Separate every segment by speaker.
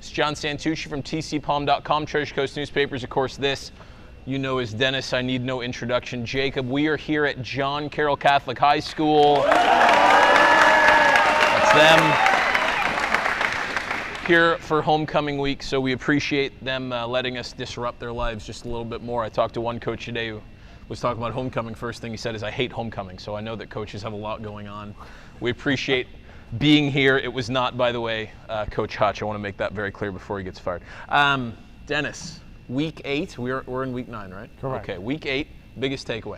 Speaker 1: It's John Santucci from tcpalm.com, Treasure Coast Newspapers. Of course, this, you know, is Dennis. I need no introduction. Jacob, we are here at John Carroll Catholic High School. That's them. Here for homecoming week, so we appreciate them letting us disrupt their lives just a little bit more. I talked to one coach today who was talking about homecoming. First thing he said is, I hate homecoming, so I know that coaches have a lot going on. We appreciate being here. It was not, by the way, Coach Hutch. I want to make that very clear before he gets fired. Dennis, week 8, we're in week 9, right?
Speaker 2: Correct.
Speaker 1: Okay, week 8, biggest takeaway.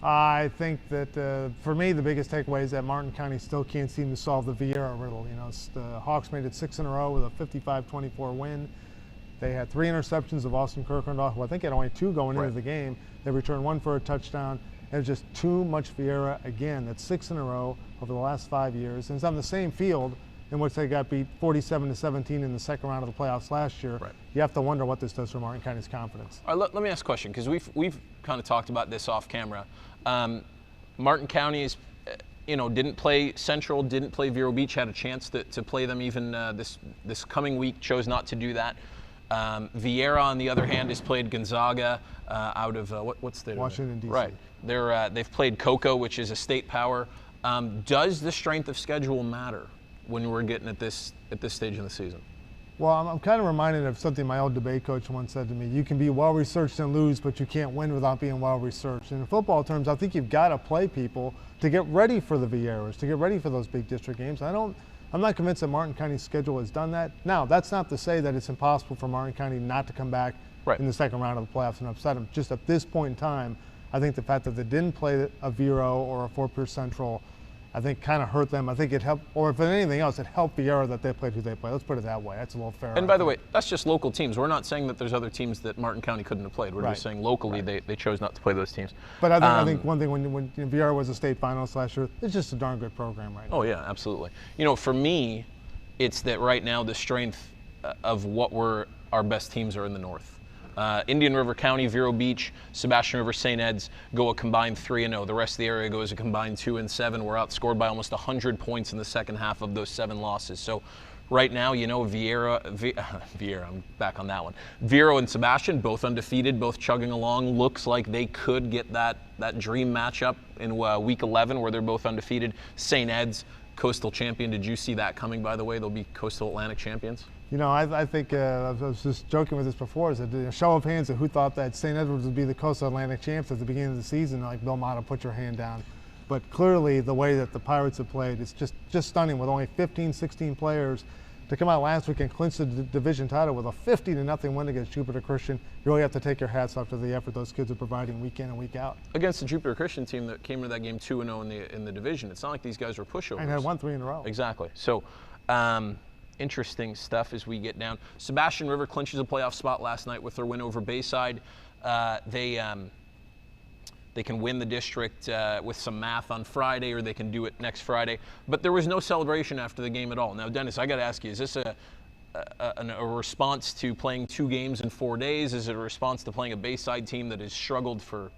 Speaker 2: I think that for me, the biggest takeaway is that Martin County still can't seem to solve the Vieira riddle. You know, the Hawks made it 6 in a row with a 55-24 win. They had 3 interceptions of Austin Kirkendall, who I think had only 2 going into the game. They returned 1 for a touchdown. It was just too much Vieira again. That's 6 in a row over the last 5 years. And it's on the same field in which they got beat 47-17 in the second round of the playoffs last year.
Speaker 1: Right.
Speaker 2: You have to wonder what this does for Martin County's confidence.
Speaker 1: All right, let me ask a question, because we've kind of talked about this off camera. Martin County is, didn't play Central, didn't play Vero Beach, had a chance to play them even this coming week, chose not to do that. Vieira, on the other hand, has played Gonzaga out of what's the
Speaker 2: Washington, D.C.
Speaker 1: Right. They've played Cocoa, which is a state power. Does the strength of schedule matter when we're getting at this stage in the season?
Speaker 2: Well, I'm kind of reminded of something my old debate coach once said to me. You can be well-researched and lose, but you can't win without being well-researched. And in football terms, I think you've got to play people to get ready for the Vieiras, to get ready for those big district games. I'm not convinced that Martin County's schedule has done that. Now, that's not to say that it's impossible for Martin County not to come back in the second round of the playoffs and upset them. Just at this point in time, I think the fact that they didn't play a Vero or a Fort Pierce Central, I think kind of hurt them. I think it helped, or if anything else, it helped Vieira that they played who they played. Let's put it that way. That's a little fair.
Speaker 1: And by the way, that's just local teams. We're not saying that there's other teams that Martin County couldn't have played. We're just saying locally they chose not to play those teams.
Speaker 2: But I think one thing, when Vieira was a state finalist last year, it's just a darn good program right now.
Speaker 1: Oh, yeah, absolutely. For me, it's that right now the strength of what our best teams are in the north. Indian River County, Vero Beach, Sebastian River, St. Ed's go a combined 3-0. The rest of the area goes a combined 2-7. We're outscored by almost 100 points in the second half of those 7 losses. So right now, Vieira, I'm back on that one. Vero and Sebastian, both undefeated, both chugging along. Looks like they could get that dream matchup in week 11 where they're both undefeated. St. Ed's, coastal champion. Did you see that coming, by the way? They'll be coastal Atlantic champions.
Speaker 2: I think I was just joking with this before. Is a show of hands of who thought that St. Edwards would be the Coastal Atlantic champs at the beginning of the season. Like Bill Motto, put your hand down. But clearly, the way that the Pirates have played, it's just stunning. With only 15, 16 players to come out last week and clinch the division title with a 50-0 win against Jupiter Christian, you really have to take your hats off to the effort those kids are providing week in and week out. Against
Speaker 1: the Jupiter Christian team that came into that game 2-0 in the division, it's not like these guys were pushovers.
Speaker 2: And had won 3 in a row.
Speaker 1: Exactly. So. Interesting stuff as we get down. Sebastian River clinches a playoff spot last night with their win over Bayside. They can win the district with some math on Friday, or they can do it next Friday. But there was no celebration after the game at all. Now, Dennis, I got to ask you, is this a response to playing 2 games in 4 days? Is it a response to playing a Bayside team that has struggled for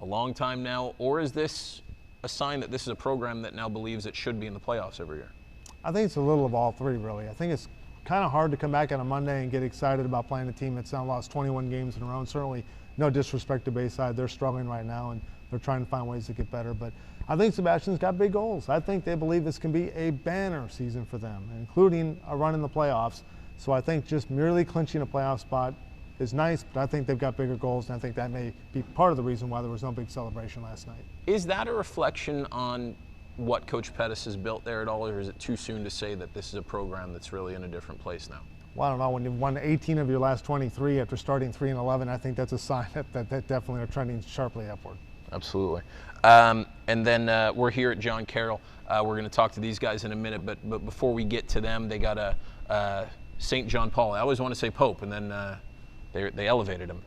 Speaker 1: a long time now? Or is this a sign that this is a program that now believes it should be in the playoffs every year?
Speaker 2: I think it's a little of all 3, really. I think it's kind of hard to come back on a Monday and get excited about playing a team that's now lost 21 games in a row. And certainly, no disrespect to Bayside. They're struggling right now, and they're trying to find ways to get better. But I think Sebastian's got big goals. I think they believe this can be a banner season for them, including a run in the playoffs. So I think just merely clinching a playoff spot is nice, but I think they've got bigger goals, and I think that may be part of the reason why there was no big celebration last night.
Speaker 1: Is that a reflection on what Coach Pettis has built there at all, or is it too soon to say that this is a program that's really in a different place now?
Speaker 2: Well, I don't know. When you've won 18 of your last 23 after starting 3-11, I think that's a sign that definitely are trending sharply upward.
Speaker 1: Absolutely. And then we're here at John Carroll. We're going to talk to these guys in a minute, but before we get to them, they got a St. John Paul. I always want to say Pope, and then they elevated him.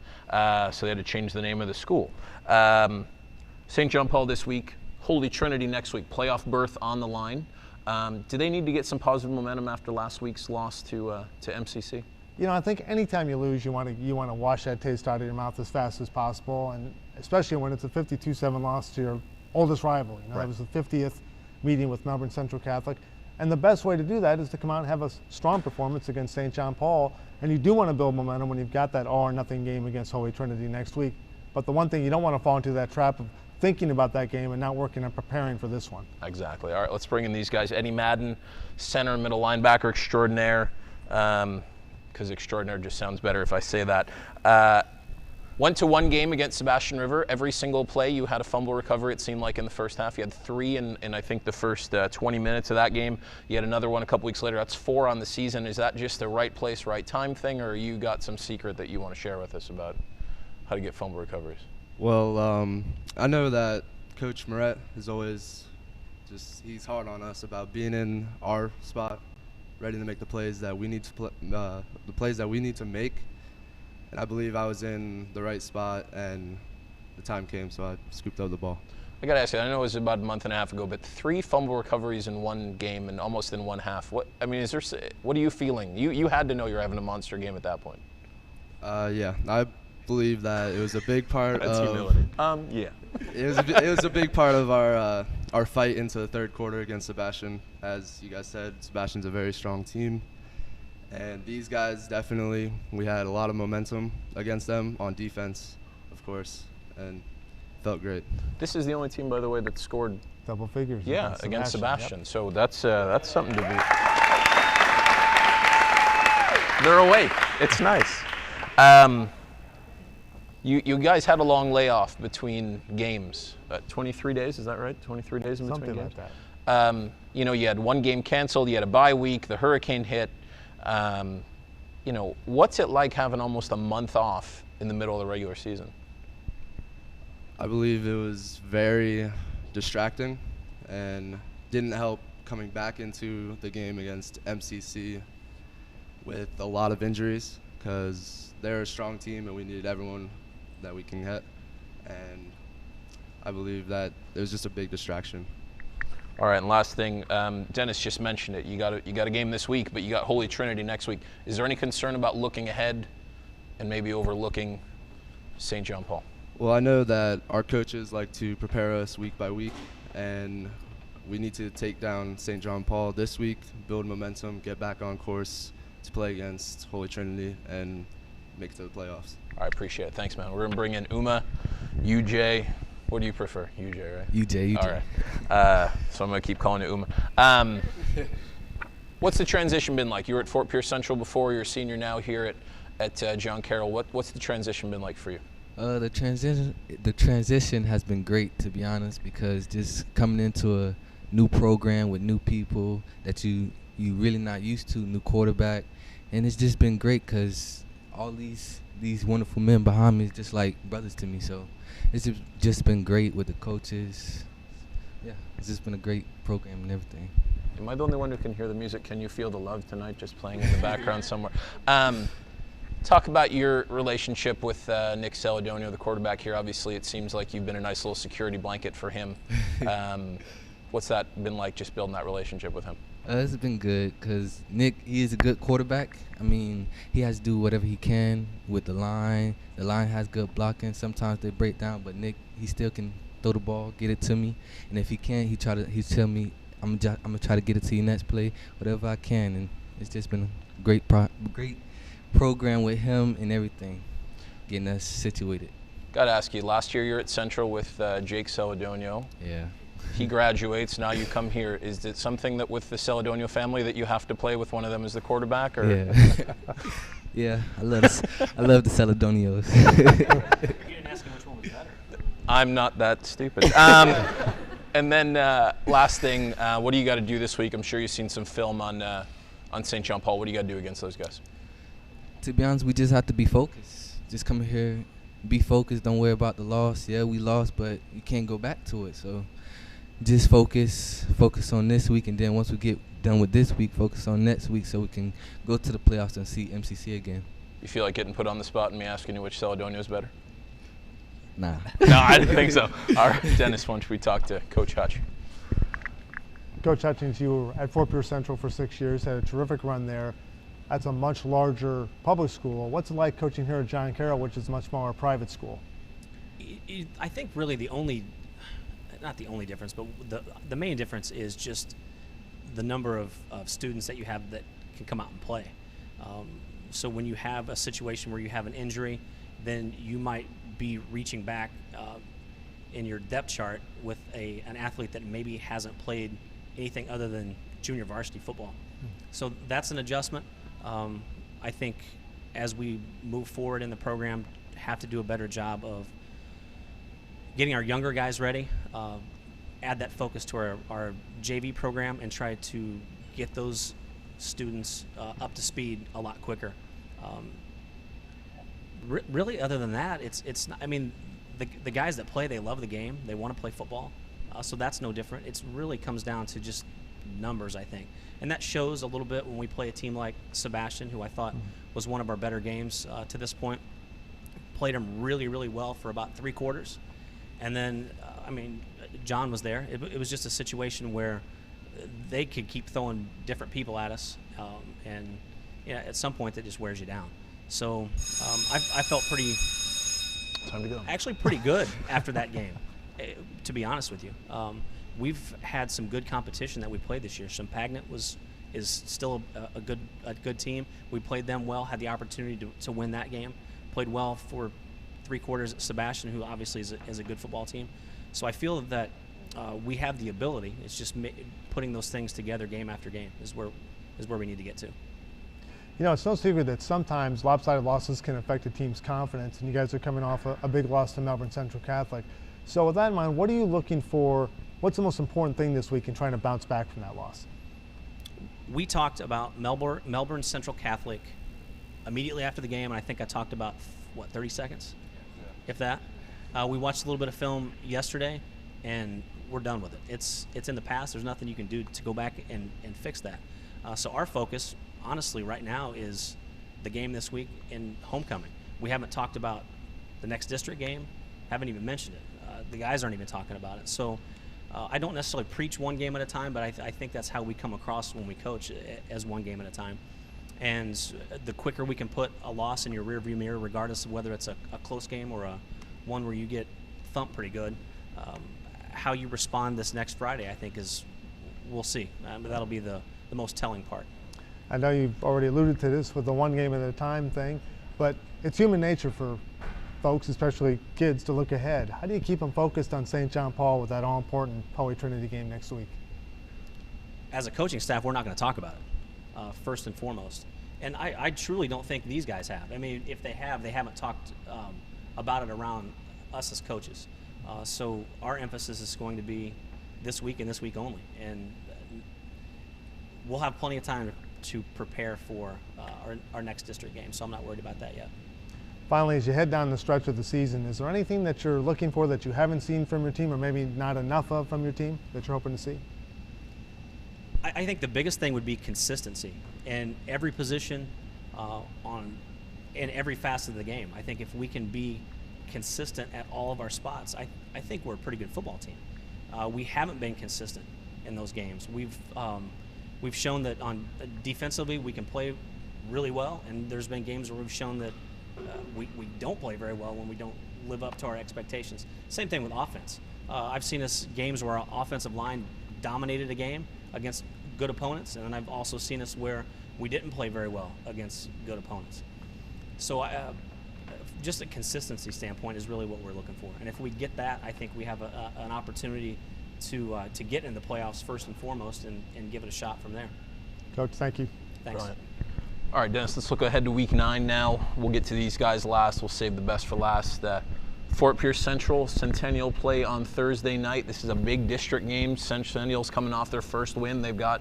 Speaker 1: So they had to change the name of the school. St. John Paul this week. Holy Trinity next week, playoff berth on the line. Do they need to get some positive momentum after last week's loss to MCC?
Speaker 2: I think anytime you lose, you want to wash that taste out of your mouth as fast as possible, and especially when it's a 52-7 loss to your oldest rival. It was the 50th meeting with Melbourne Central Catholic. And the best way to do that is to come out and have a strong performance against St. John Paul. And you do want to build momentum when you've got that all or nothing game against Holy Trinity next week. But the one thing you don't want to fall into that trap of thinking about that game and not working and preparing for this one.
Speaker 1: Exactly. All right, let's bring in these guys. Eddie Madden, center and middle linebacker extraordinaire, because extraordinaire just sounds better if I say that. Went to one game against Sebastian River. Every single play you had a fumble recovery, it seemed like, in the first half. You had 3 in I think the first 20 minutes of that game. You had another one a couple weeks later. That's 4 on the season. Is that just a right place, right time thing, or you got some secret that you want to share with us about how to get fumble recoveries?
Speaker 3: Well, I know that Coach Moret is always he's hard on us about being in our spot, ready to make the plays that we need to the plays that we need to make. And I believe I was in the right spot, and the time came, so I scooped up the ball.
Speaker 1: I got to ask you, I know it was about a month and a half ago, but 3 fumble recoveries in one game and almost in one half. What are you feeling? You had to know you're having a monster game at that point.
Speaker 3: Yeah, I believe that it was a big part
Speaker 1: That's
Speaker 3: of
Speaker 1: humility. Yeah.
Speaker 3: It was a big part of our fight into the third quarter against Sebastian. As you guys said, Sebastian's a very strong team. And these guys definitely, we had a lot of momentum against them on defense, of course, and felt great.
Speaker 1: This is the only team, by the way, that scored
Speaker 2: double figures.
Speaker 1: against Sebastian. Yep. So that's something to be. They're awake. It's nice. You guys had a long layoff between games. 23 days, is that right? 23 days in between games?
Speaker 2: Something like that.
Speaker 1: You had one game canceled, you had a bye week, the hurricane hit. What's it like having almost a month off in the middle of the regular season?
Speaker 3: I believe it was very distracting and didn't help coming back into the game against MCC with a lot of injuries, because they're a strong team and we needed everyone that we can get. And I believe that it was just a big distraction.
Speaker 1: All right, and last thing, Dennis just mentioned it. You got a game this week, but you got Holy Trinity next week. Is there any concern about looking ahead and maybe overlooking St. John Paul?
Speaker 3: Well, I know that our coaches like to prepare us week by week, and we need to take down St. John Paul this week, build momentum, get back on course to play against Holy Trinity and make it to the playoffs.
Speaker 1: I appreciate it. Thanks, man. We're going to bring in Uma, UJ. What do you prefer? UJ, right?
Speaker 4: UJ.
Speaker 1: All right. So I'm going to keep calling you Uma. What's the transition been like? You were at Fort Pierce Central before. You're a senior now here at John Carroll. What's the transition been like for you?
Speaker 4: The transition has been great, to be honest, because just coming into a new program with new people that you really not used to, new quarterback, and it's just been great because all these wonderful men behind me is just like brothers to me. So it's just been great with the coaches. Yeah, it's just been a great program and everything.
Speaker 1: Am I the only one who can hear the music? Can you feel the love tonight just playing in the background somewhere? Talk about your relationship with Nick Celedonio, the quarterback here. Obviously, it seems like you've been a nice little security blanket for him. What's that been like, just building that relationship with him?
Speaker 4: It's been good because Nick, he is a good quarterback. I mean, he has to do whatever he can with the line. The line has good blocking. Sometimes they break down, but Nick, he still can throw the ball, get it to me. And if he can't, he tell me, I'm gonna try to get it to you next play, whatever I can. And it's just been a great program with him and everything, getting us situated.
Speaker 1: Got to ask you, last year you're at Central with Jake Celedonio.
Speaker 4: Yeah.
Speaker 1: He graduates, now you come here. Is it something that with the Celedonio family that you have to play with one of them as the quarterback? Or?
Speaker 4: Yeah. Yeah, I love the Celedonios.
Speaker 5: You didn't ask him which one was better.
Speaker 1: I'm not that stupid. And then last thing, what do you got to do this week? I'm sure you've seen some film on St. John Paul. What do you got to do against those guys?
Speaker 4: To be honest, we just have to be focused. Just come here, be focused. Don't worry about the loss. Yeah, we lost, but you can't go back to it. So just focus on this week, and then once we get done with this week, focus on next week so we can go to the playoffs and see MCC again. You
Speaker 1: feel like getting put on the spot and me asking you which Celedonio is better?
Speaker 4: Nah.
Speaker 1: No, I didn't think so. All right, Dennis, why don't we talk to Coach Hutch?
Speaker 2: Coach Hutchins, you were at Fort Pierce Central for 6 years, had a terrific run there. That's a much larger public school. What's it like coaching here at John Carroll, which is a much smaller private school?
Speaker 5: I think really not the only difference, but the main difference is just the number of students that you have that can come out and play. So when you have a situation where you have an injury, then you might be reaching back in your depth chart with an athlete that maybe hasn't played anything other than junior varsity football. So that's an adjustment. I think as we move forward in the program, have to do a better job of getting our younger guys ready, add that focus to our JV program, and try to get those students up to speed a lot quicker. Really, other than that, it's not, I mean, the guys that play, they love the game. They want to play football. So that's no different. It really comes down to just numbers, I think. And that shows a little bit when we play a team like Sebastian, who I thought was one of our better games to this point. Played him really, really well for about 3 quarters. And then, I mean, John was there. It was just a situation where they could keep throwing different people at us. And yeah, at some point, that just wears you down. So I felt
Speaker 1: Time to go.
Speaker 5: actually pretty good after that game, to be honest with you. We've had some good competition that we played this year. Champagnat is still a good team. We played them well, had the opportunity to win that game. Played well for 3 quarters at Sebastian, who obviously is a good football team. So I feel that we have the ability. It's just putting those things together game after game is where we need to get to.
Speaker 2: You know, it's no secret that sometimes lopsided losses can affect a team's confidence, and you guys are coming off a big loss to Melbourne Central Catholic. So with that in mind, what are you looking for? What's the most important thing this week in trying to bounce back from that loss?
Speaker 5: We talked about Melbourne Central Catholic immediately after the game, and I think I talked about, 30 seconds? If that. We watched a little bit of film yesterday, and we're done with it. It's in the past. There's nothing you can do to go back and fix that. So our focus, honestly, right now is the game this week in homecoming. We haven't talked about the next district game, haven't even mentioned it. The guys aren't even talking about it. So I don't necessarily preach one game at a time, but I think that's how we come across when we coach, as one game at a time. And the quicker we can put a loss in your rearview mirror, regardless of whether it's a close game or one where you get thumped pretty good, how you respond this next Friday, I think we'll see. But that'll be the most telling part.
Speaker 2: I know you've already alluded to this with the one game at a time thing, but it's human nature for folks, especially kids, to look ahead. How do you keep them focused on St. John Paul with that all-important Holy Trinity game next week?
Speaker 5: As a coaching staff, we're not going to talk about it, first and foremost. And I truly don't think these guys have. I mean, if they have, they haven't talked about it around us as coaches. So our emphasis is going to be this week and this week only. And we'll have plenty of time to prepare for our next district game, so I'm not worried about that yet.
Speaker 2: Finally, as you head down the stretch of the season, is there anything that you're looking for that you haven't seen from your team, or maybe not enough of from your team, that you're hoping to see?
Speaker 5: I think the biggest thing would be consistency in every position, in every facet of the game. I think if we can be consistent at all of our spots, I think we're a pretty good football team. We haven't been consistent in those games. We've shown that on defensively we can play really well, and there's been games where we've shown that we don't play very well when we don't live up to our expectations. Same thing with offense. I've seen us games where our offensive line dominated a game against good opponents, and then I've also seen us where we didn't play very well against good opponents. So just a consistency standpoint is really what we're looking for, and if we get that, I think we have an opportunity to get in the playoffs first and foremost, and give it a shot from there.
Speaker 2: Coach, thank you.
Speaker 5: Thanks.
Speaker 1: Brilliant. All right, Dennis, let's look ahead to week 9 now. We'll get to these guys last. We'll save the best for last. Fort Pierce Central Centennial play on Thursday night. This is a big district game. Centennial's coming off their first win. They've got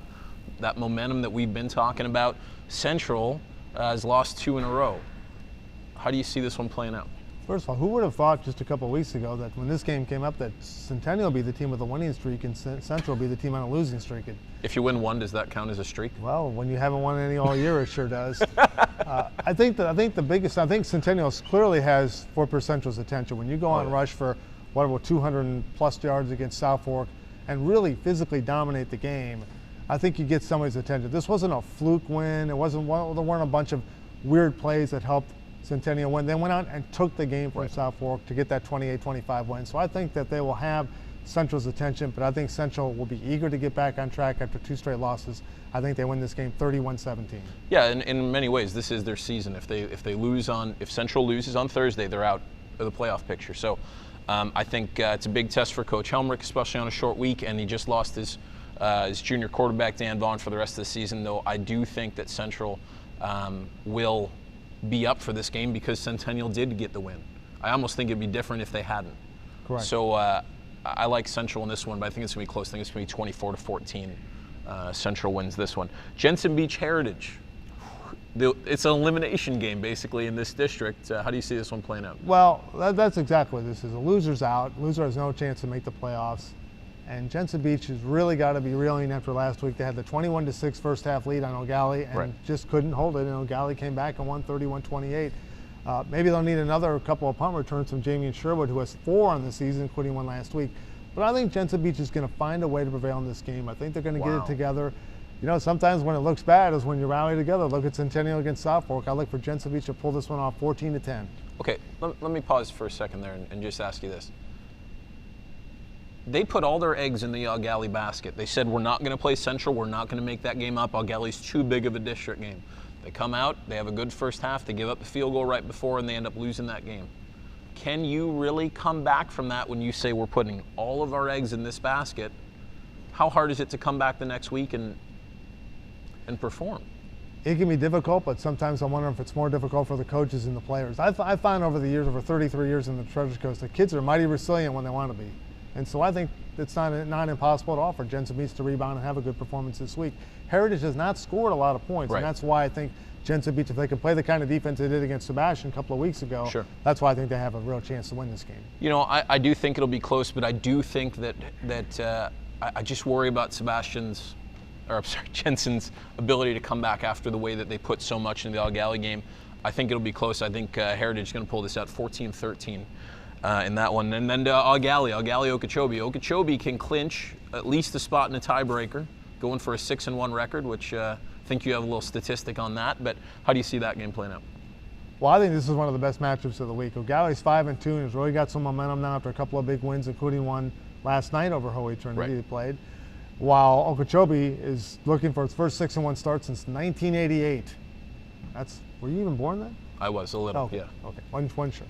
Speaker 1: that momentum that we've been talking about. Central has lost 2 in a row. How do you see this one playing out?
Speaker 2: First of all, who would have thought just a couple of weeks ago that when this game came up that Centennial would be the team with a winning streak and Central would be the team on a losing streak?
Speaker 1: If you win one, does that count as a streak?
Speaker 2: Well, when you haven't won any all year, it sure does. I think Centennial clearly has Fort Pierce Central's attention. When you go on rush for 200 plus yards against South Fork and really physically dominate the game, I think you get somebody's attention. This wasn't a fluke win. There weren't a bunch of weird plays that helped Centennial win. They went out and took the game from South Fork to get that 28-25 win. So I think that they will have Central's attention, but I think Central will be eager to get back on track after 2 straight losses. I think they win this game 31-17.
Speaker 1: Yeah, in many ways, this is their season. If Central loses on Thursday, they're out of the playoff picture. So I think it's a big test for Coach Helmrich, especially on a short week, and he just lost his junior quarterback, Dan Vaughn, for the rest of the season, though I do think that Central will be up for this game because Centennial did get the win. I almost think it'd be different if they hadn't.
Speaker 2: Correct.
Speaker 1: So I like Central in this one, but I think it's going to be close. I think it's going to be 24-14. Central wins this one. Jensen Beach Heritage. It's an elimination game, basically, in this district. How do you see this one playing out?
Speaker 2: Well, that's exactly what this is. A loser's out. Loser has no chance to make the playoffs. And Jensen Beach has really got to be reeling after last week. They had the 21-6 first half lead on O'Galley and just couldn't hold it. And O'Galley came back and won 31-28. Maybe they'll need another couple of punt returns from Jamie and Sherwood, who has 4 on the season, including 1 last week. But I think Jensen Beach is going to find a way to prevail in this game. I think they're going to get it together. You know, sometimes when it looks bad is when you rally together. Look at Centennial against South Fork. I look for Jensen Beach to pull this one off 14-10.
Speaker 1: Okay, let me pause for a second there and just ask you this. They put all their eggs in the O'Galley basket. They said, we're not going to play Central. We're not going to make that game up. O'Galley's too big of a district game. They come out. They have a good first half. They give up the field goal right before, and they end up losing that game. Can you really come back from that when you say we're putting all of our eggs in this basket? How hard is it to come back the next week and perform?
Speaker 2: It can be difficult, but sometimes I wonder if it's more difficult for the coaches and the players. I found over the years, over 33 years in the Treasure Coast, the kids are mighty resilient when they want to be. And so I think it's not impossible at all for Jensen Beach to rebound and have a good performance this week. Heritage has not scored a lot of points, and that's why I think Jensen Beach, if they can play the kind of defense they did against Sebastian a couple of weeks ago, that's why I think they have a real chance to win this game.
Speaker 1: You know, I do think it'll be close, but I do think that I just worry about Jensen's ability to come back after the way that they put so much into the O'Galley game. I think it'll be close. I think Heritage is going to pull this out 14-13 in that one. And then Okeechobee. Okeechobee can clinch at least a spot in a tiebreaker, going for a 6-1 record, which I think you have a little statistic on that. But how do you see that game playing out?
Speaker 2: Well, I think this is one of the best matchups of the week. O'Galley's 5-2 and has really got some momentum now after a couple of big wins, including one last night over Holy Trinity they played. While Okeechobee is looking for its first 6-1 start since 1988. Were you even born then?
Speaker 1: I was a little,
Speaker 2: yeah. Okay, one sure.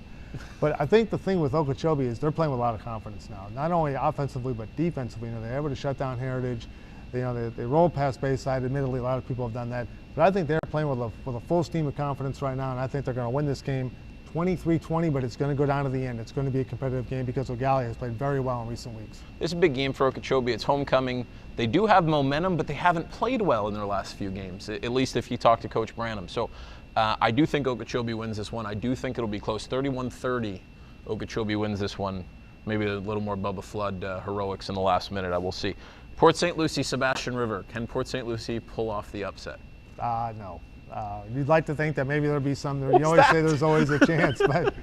Speaker 2: But I think the thing with Okeechobee is they're playing with a lot of confidence now, not only offensively but defensively. You know, they're able to shut down Heritage. They roll past Bayside. Admittedly, a lot of people have done that, but I think they're playing with a full steam of confidence right now, and I think they're going to win this game 23-20. But it's going to go down to the end. It's going to be a competitive game because O'Galley has played very well in recent weeks.
Speaker 1: It's a big game for Okeechobee. It's homecoming. They do have momentum, but they haven't played well in their last few games, at least if you talk to Coach Branham. So I do think Okeechobee wins this one. I do think it'll be close. 31-30, Okeechobee wins this one. Maybe a little more Bubba Flood heroics in the last minute. I will see. Port St. Lucie, Sebastian River. Can Port St. Lucie pull off the upset?
Speaker 2: No. You'd like to think that maybe there'll be some. You always say there's always a chance, but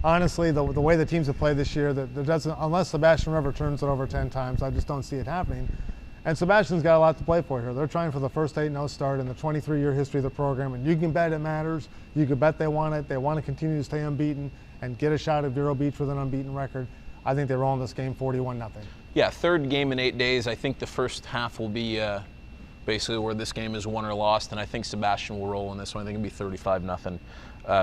Speaker 2: honestly, the way the teams have played this year, that there doesn't, unless Sebastian River turns it over 10 times, I just don't see it happening. And Sebastian's got a lot to play for here. They're trying for the first 8-0 start in the 23-year history of the program, and you can bet it matters. You can bet they want it. They want to continue to stay unbeaten and get a shot at Vero Beach with an unbeaten record. I think they roll in this game 41-0.
Speaker 1: Yeah, third game in 8 days. I think the first half will be basically where this game is won or lost, and I think Sebastian will roll in this one. I think it'll be 35-0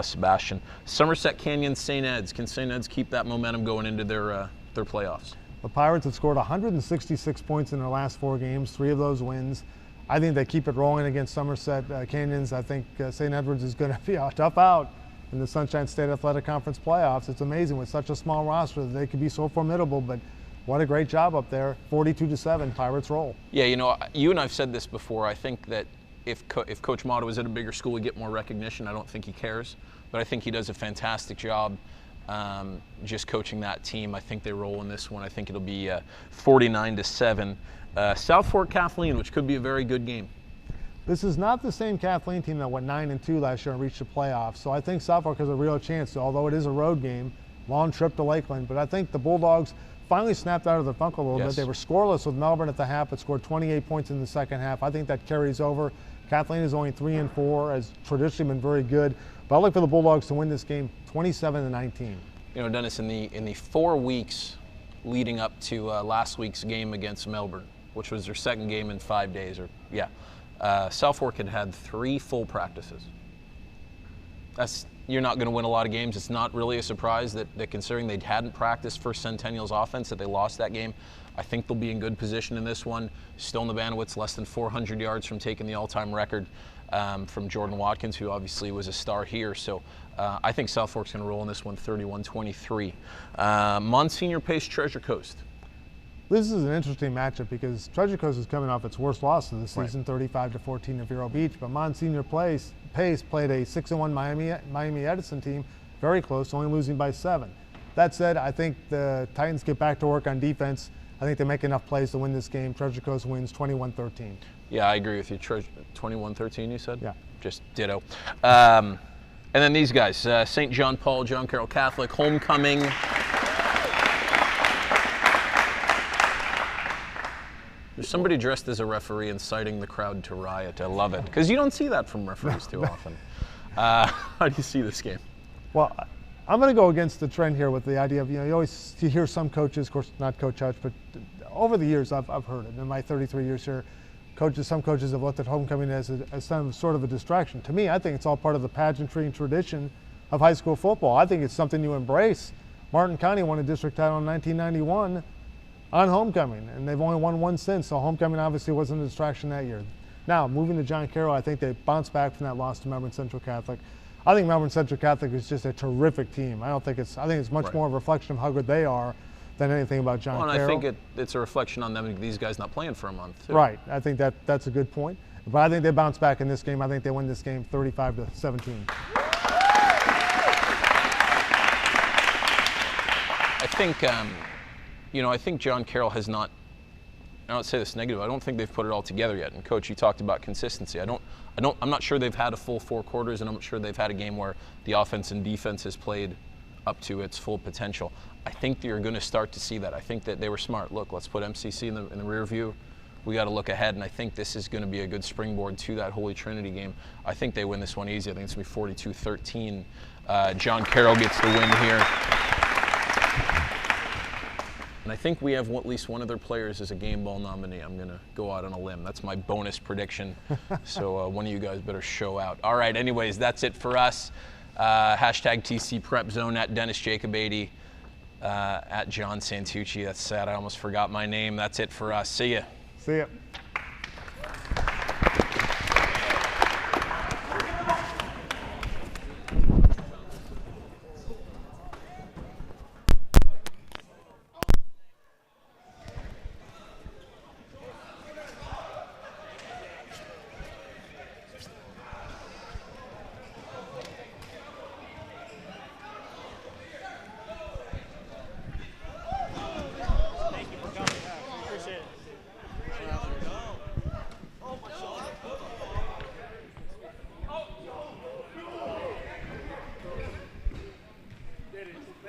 Speaker 1: Sebastian. Somerset Canyon, St. Ed's. Can St. Ed's keep that momentum going into their playoffs?
Speaker 2: The Pirates have scored 166 points in their last 4 games, 3 of those wins. I think they keep it rolling against Somerset Canyons. I think St. Edwards is going to be a tough out in the Sunshine State Athletic Conference playoffs. It's amazing with such a small roster that they could be so formidable, but what a great job up there. 42-7, Pirates roll.
Speaker 1: Yeah, you know, you and I've said this before. I think that if Coach Motto was at a bigger school, he'd get more recognition. I don't think he cares, but I think he does a fantastic job just coaching that team. I think they roll in this one. I think it'll be 49-7. South Fork Kathleen, which could be a very good game.
Speaker 2: This is not the same Kathleen team that went 9-2 last year and reached the playoffs. So I think South Fork has a real chance, although it is a road game, long trip to Lakeland. But I think the Bulldogs finally snapped out of the funk a little bit. They were scoreless with Melbourne at the half, but scored 28 points in the second half. I think that carries over. Kathleen is only 3-4, has traditionally been very good. But I look for the Bulldogs to win this game 27-19.
Speaker 1: You know, Dennis, in the 4 weeks leading up to last week's game against Melbourne, which was their second game in 5 days. South Fork had 3 full practices. You're not going to win a lot of games. It's not really a surprise that considering they hadn't practiced for Centennial's offense, that they lost that game. I think they'll be in good position in this one. Still in the Bandwidths, less than 400 yards from taking the all-time record from Jordan Watkins, who obviously was a star here. So I think South Fork's going to roll in this one 31-23. Monsignor Pace, Treasure Coast.
Speaker 2: This is an interesting matchup because Treasure Coast is coming off its worst loss of the season, 35-14 at Vero Beach. But Monsignor Pace played a 6-1 Miami Edison team, very close, only losing by 7. That said, I think the Titans get back to work on defense. I think they make enough plays to win this game. Treasure Coast wins 21-13.
Speaker 1: Yeah, I agree with you. 21-13, you said?
Speaker 2: Yeah.
Speaker 1: Just ditto. And then these guys, St. John Paul, John Carroll Catholic, homecoming. There's somebody dressed as a referee inciting the crowd to riot. I love it, because you don't see that from referees too often. How do you see this game?
Speaker 2: Well, I'm going to go against the trend here with the idea of, you hear some coaches, of course not Coach Hutch, but over the years I've heard it. In my 33 years here, some coaches have looked at homecoming as some sort of a distraction. To me, I think it's all part of the pageantry and tradition of high school football. I think it's something you embrace. Martin County won a district title in 1991 on homecoming, and they've only won one since, so homecoming obviously wasn't a distraction that year. Now, moving to John Carroll, I think they bounced back from that loss to Melbourne Central Catholic. I think Melbourne Central Catholic is just a terrific team. I think it's much more of a reflection of how good they are than anything about John Carroll.
Speaker 1: And I think it's a reflection on them, these guys not playing for a month, too.
Speaker 2: Right. I think that's a good point. But I think they bounce back in this game. I think they win this game 35-17.
Speaker 1: I think John Carroll has not, I don't say this negative, I don't think they've put it all together yet. And Coach, you talked about consistency. I'm not sure they've had a full 4 quarters, and I'm not sure they've had a game where the offense and defense has played up to its full potential. I think that you're going to start to see that. I think that they were smart. Look, let's put MCC in the rear view. We got to look ahead, and I think this is going to be a good springboard to that Holy Trinity game. I think they win this one easy. I think it's going to be 42-13. John Carroll gets the win here. And I think we have at least one of their players as a game ball nominee. I'm going to go out on a limb. That's my bonus prediction. So one of you guys better show out. All right, anyways, that's it for us. Hashtag TC PrepZone at Dennis Jacob80, at John Santucci. That's sad. I almost forgot my name. That's it for us. See ya.
Speaker 2: See ya.
Speaker 6: Thank you for coming. Appreciate it.